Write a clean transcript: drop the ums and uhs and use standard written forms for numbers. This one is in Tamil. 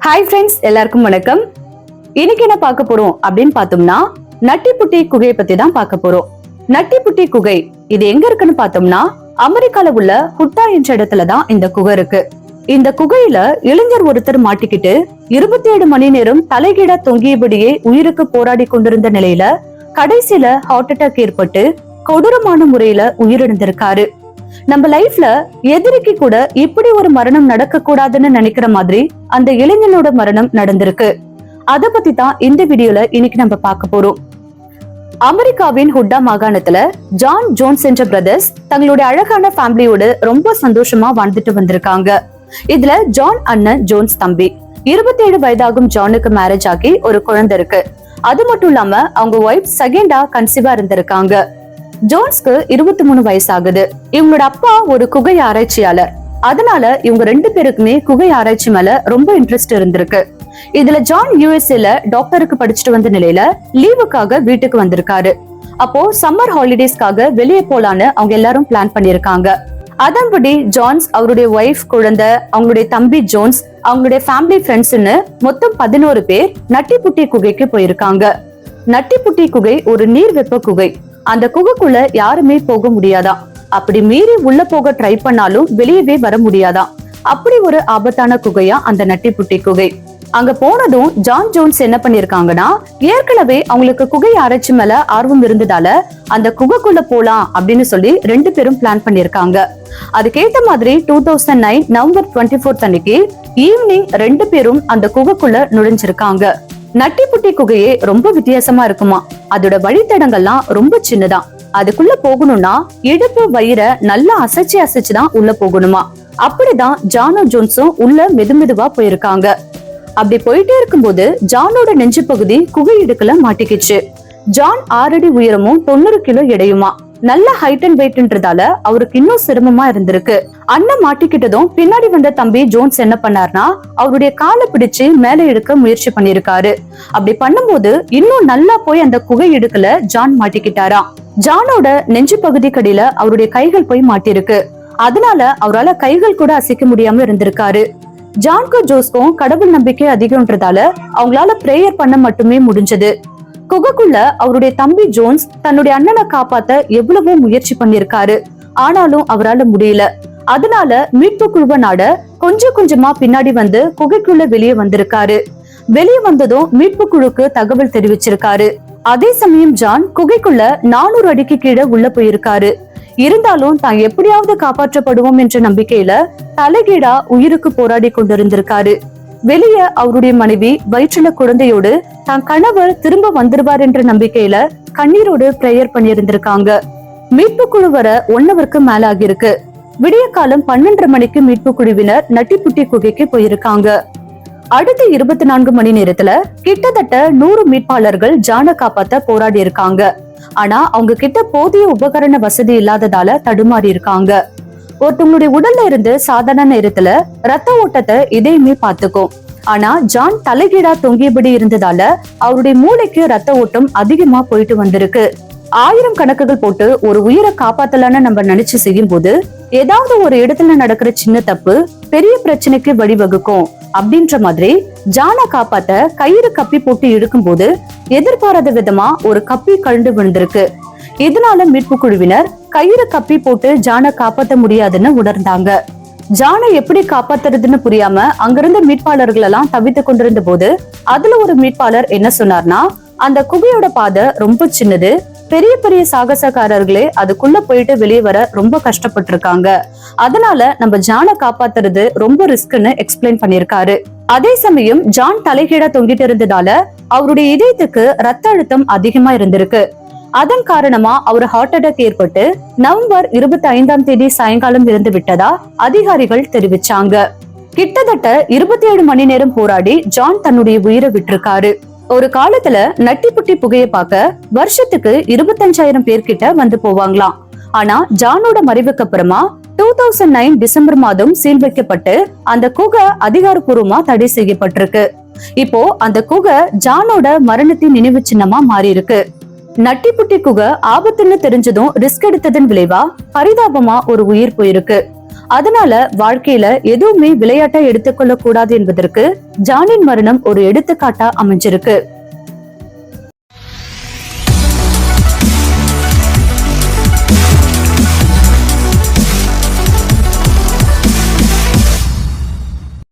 ஹாய் ஃப்ரெண்ட்ஸ், எல்லாருக்கும் வணக்கம். இன்னைக்கு என்ன பார்க்க போறோம் அப்படின்னு பார்த்தோம்னா நட்டிப்புட்டி குகையை பத்தி தான் பார்க்க போறோம். நட்டிப்புட்டி குகை இது எங்க இருக்குன்னு பார்த்தோம்னா அமெரிக்கால உள்ள ஹுட்டா என்ற இடத்துல தான் இந்த குகை இருக்கு. இந்த குகையில இளைஞர் ஒருத்தர் மாட்டிக்கிட்டு 27 மணி நேரம் தலைகீழா தொங்கியபடியே உயிருக்கு போராடி கொண்டிருந்த நிலையில கடைசியில ஹார்ட் அட்டாக் ஏற்பட்டு கொடூரமான முறையில உயிரிழந்திருக்காரு. நம்ம லைஃப்ல எதிரிக்கு கூட இப்படி ஒரு மரணம் நடக்க கூடாதுன்னு நினைக்கிற மாதிரி அந்த இளைஞனோட மரணம் நடந்திருக்கு. அத பத்தி தான் இந்த வீடியோல இன்னைக்கு நம்ம பார்க்க போறோம். அமெரிக்காவின் ஹுட்டா மாகாணத்துல ஜான் ஜோன்ஸ் என்ற பிரதர்ஸ் தங்களுடைய அழகான ஃபேமிலியோட ரொம்ப சந்தோஷமா வாழ்ந்துட்டு வந்திருக்காங்க. இதுல ஜான் அண்ணன் ஜோன்ஸ் தம்பி 27 வயதாகும் ஜானுக்கு மேரேஜ் ஆகி ஒரு குழந்தை இருக்கு. அது மட்டும் இல்லாம அவங்க ஒய்ஃப் செகண்டா கன்சீவா இருந்திருக்காங்க. ஜோன்ஸ்க்கு 23 வயசு ஆகுது. இவங்களோட அப்பா ஒரு குகை ஆராய்ச்சியாளர். அதனால இவங்க ரெண்டு பேருக்குமே குகை ஆராய்ச்சி மேல ரொம்ப இன்ட்ரெஸ்ட் இருந்திருக்கு. இதுல ஜான் யூஎஸ்ஏல டாக்டருக்கு படிச்சுட்டு வந்த நிலையில லீவுக்காக வீட்டுக்கு வந்திருக்காரு. அப்போ சம்மர் ஹாலிடேஸ்க்காக வெளியே போலான்னு அவங்க எல்லாரும் பிளான் பண்ணிருக்காங்க. அதன்படி ஜான்ஸ் அவருடைய ஒய்ஃப், குழந்தை, அவங்களுடைய தம்பி ஜோன்ஸ், அவங்களுடைய ஃபேமிலி ஃப்ரெண்ட்ஸ்னு மொத்தம் 11 பேர் நட்டிப்புட்டி குகைக்கு போயிருக்காங்க. நட்டிப்புட்டி குகை ஒரு நீர் வெப்ப குகை. அந்த குகைக்குள்ள யாருமே போக முடியாதான். அப்படி மீறி உள்ள போக ட்ரை பண்ணாலும் வெளியவே வர முடியாதான். அப்படி ஒரு ஆபத்தான குகையா அந்த நட்டிப்புட்டி குகை. அங்க போனதும் ஜான் ஜோன்ஸ் என்ன பண்ணிருக்காங்கன்னா, ஏற்கனவே அவங்களுக்கு குகை ஆராய்ச்சி மேல ஆர்வம் இருந்ததால அந்த குகைக்குள்ள போலாம் அப்படின்னு சொல்லி ரெண்டு பேரும் பிளான் பண்ணிருக்காங்க. அதுக்கேத்த மாதிரி 2009 நவம்பர் 24 அன்னைக்கு ஈவினிங் ரெண்டு பேரும் அந்த குகைக்குள்ள நுழைஞ்சிருக்காங்க. நட்டிப்புட்டி குகையே ரொம்ப வித்தியாசமா இருக்குமா. அதோட வழித்தடங்கள்லாம் ரொம்ப சின்னதான். அதுக்குள்ள போகணும்னா இடுப்பு வயிறை நல்லா அசைச்சுதான் உள்ள போகணுமா. அப்படிதான் ஜானும் ஜோன்ஸும் உள்ள மெதுவா போயிருக்காங்க. அப்படி போயிட்டே இருக்கும்போது ஜானோட நெஞ்சு பகுதி குகை இடுக்குல மாட்டிக்கிச்சு. ஜான் 6 அடி உயரமும் 90 கிலோ எடையுமா. நல்ல ஹைட் அண்ட் வெயிட்ன்றதால அவருக்கு இன்னும் சிரமமா இருந்திருக்கு. அண்ணன் மாட்டிக்கிட்டதும் பின்னாடி வந்த தம்பி ஜோன்ஸ் என்ன பண்ணார்னா, அவருடைய காலை பிடிச்சு மேல எடுக்க முயற்சி பண்ணிருக்காரு. அப்படி பண்ணும்போது இன்னும் நல்லா போய் அந்த குகை இடுக்குல ஜான் மாட்டிக்கிட்டாராம். ஜானோட நெஞ்சு பகுதி கடியில அவருடைய கைகள் போய் மாட்டிருக்கு. அதனால அவரால் கைகள் கூட அசைக்க முடியாம இருந்திருக்காரு. ஜான்க்கும் ஜோஸ்க்கும் கடவுள் நம்பிக்கை அதிகம்ன்றதால அவங்களால பிரேயர் பண்ண மட்டுமே முடிஞ்சது. குகைக்குள்ள அவருடைய தம்பி ஜோன்ஸ் தன்னுடைய அண்ணனை காப்பாத்த எவ்வளவோ முயற்சி பண்ணிருக்காரு. ஆனாலும் அவரால் முடியல. அதனால மீட்பு குழுவனாட கொஞ்சம் கொஞ்சமா பின்னாடி வந்து குகைக்குள்ள வெளியே வந்திருக்காரு. வெளியே வந்ததும் மீட்பு குழுக்கு தகவல் தெரிவிச்சிருக்காரு. அதே சமயம் ஜான் குகைக்குள்ள 400 அடிக்கு கீழே உள்ள போயிருக்காரு. இருந்தாலும் தான் எப்படியாவது காப்பாற்றப்படுவோம் என்ற நம்பிக்கையில தலைகீழா உயிருக்கு போராடி கொண்டிருந்திருக்காரு. வெளியே அவருடைய மனைவி வயிற்றுல குழந்தையோடு தான் கணவர் திரும்ப வந்துருவார் என்ற நம்பிக்கையில கண்ணீரோடு பிரேயர் பண்ணியிருந்திருக்காங்க. மீட்பு குழு வர 1 ஹவருக்கு மேல ஆகிருக்கு. விடிய காலம் 12:30 மணிக்கு மீட்பு குழுவினர் நட்டிப்புட்டி குகைக்கு போயிருக்காங்க. அடுத்த 24 மணி நேரத்துல கிட்டத்தட்ட 100 மீட்பாளர்கள் ஜானை காப்பாத்த போராடி இருக்காங்க. ஆனா அவங்க கிட்ட போதிய உபகரண வசதி இல்லாததால தடுமாறி இருக்காங்க. ஒருத்தவங்களுடைய உடல்ல இருந்து சாதாரண நேரத்துல ரத்த ஓட்டத்தை இதயமே பார்த்துக்கும். ஆனா ஜான் தலைகீழா தொங்கியபடி இருந்ததால அவருடைய மூளைக்கு ரத்த ஓட்டம் அதிகமா போயிட்டு வந்திருக்கு. 1000 கணக்குகள் போட்டு ஒரு உயிரை காப்பாத்தலான்னு நம்ம நினைச்சு செய்யும் போது ஏதாவது ஒரு இடத்துல நடக்கிற சின்ன தப்பு பெரிய பிரச்சனைக்கு வழிவகுக்கும். அப்படின்ற மாதிரி ஜானை காப்பாத்த கயிறு கப்பி போட்டு இழுக்கும் போது எதிர்பாராத விதமா ஒரு கப்பி கழண்டு விழுந்திருக்கு. இதனால மீட்பு குழுவினர் கயிறு கப்பி போட்டு ஜானை காப்பாத்த முடியாதுன்னு உணர்ந்தாங்க. ஜானை எப்படி காப்பாத்துறதுன்னு புரியாம அங்கிருந்த மீட்பாளர்கள் எல்லாம் தவித்து கொண்டிருந்த போது அதுல ஒரு மீட்பாளர் என்ன சொன்னார்னா, அந்த குகையோட பாதை ரொம்ப சின்னது. பெரிய பெரிய சாகசக்காரர்களே அதுக்குள்ள போயிட்டு வெளியே வர ரொம்ப கஷ்டப்பட்டு இருக்காங்க. அதனால நம்ம ஜானை காப்பாத்துறது ரொம்ப ரிஸ்க்னு எக்ஸ்பிளைன் பண்ணிருக்காரு. அதே சமயம் ஜான் தலைகீழா தொங்கிட்டு இருந்ததால அவருடைய இதயத்துக்கு ரத்த அழுத்தம் அதிகமா இருந்திருக்கு. அதன் காரணமா அவர் ஹார்ட் அட்டாக் ஏற்பட்டு நவம்பர் 25ஆம் தேதி சாயங்காலம் இருந்து விட்டதா அதிகாரிகள் தெரிவிச்சாங்க. கிட்டத்தட்ட 27 மணி நேரம் போராடி ஜான் தன்னுடைய உயிரை விட்டிருக்காரு. ஒரு காலத்துல நட்டிப்புட்டி புகையை பார்க்க வருஷத்துக்கு 25,000 பேர்கிட்ட வந்து போவாங்களாம். ஆனா ஜானோட மறைவுக்கு அப்புறமா 2009 டிசம்பர் மாதம் சீல் வைக்கப்பட்டு அந்த குகை அதிகாரப்பூர்வமா தடை செய்யப்பட்டிருக்கு. இப்போ அந்த குகை ஜானோட மரணத்தின் நினைவு சின்னமா மாறி இருக்கு. நட்டிப்புட்டி குகை ஆபத்துன்னு தெரிஞ்சதும் ரிஸ்க் எடுத்ததன் விளைவா பரிதாபமா ஒரு உயிர் போயிருக்கு. அதனால வாழ்க்கையில எதுவுமே விளையாட்டா எடுத்துக்கொள்ள கூடாது என்பதற்கு ஜானின் மரணம் ஒரு எடுத்துக்காட்டா அமைஞ்சிருக்கு.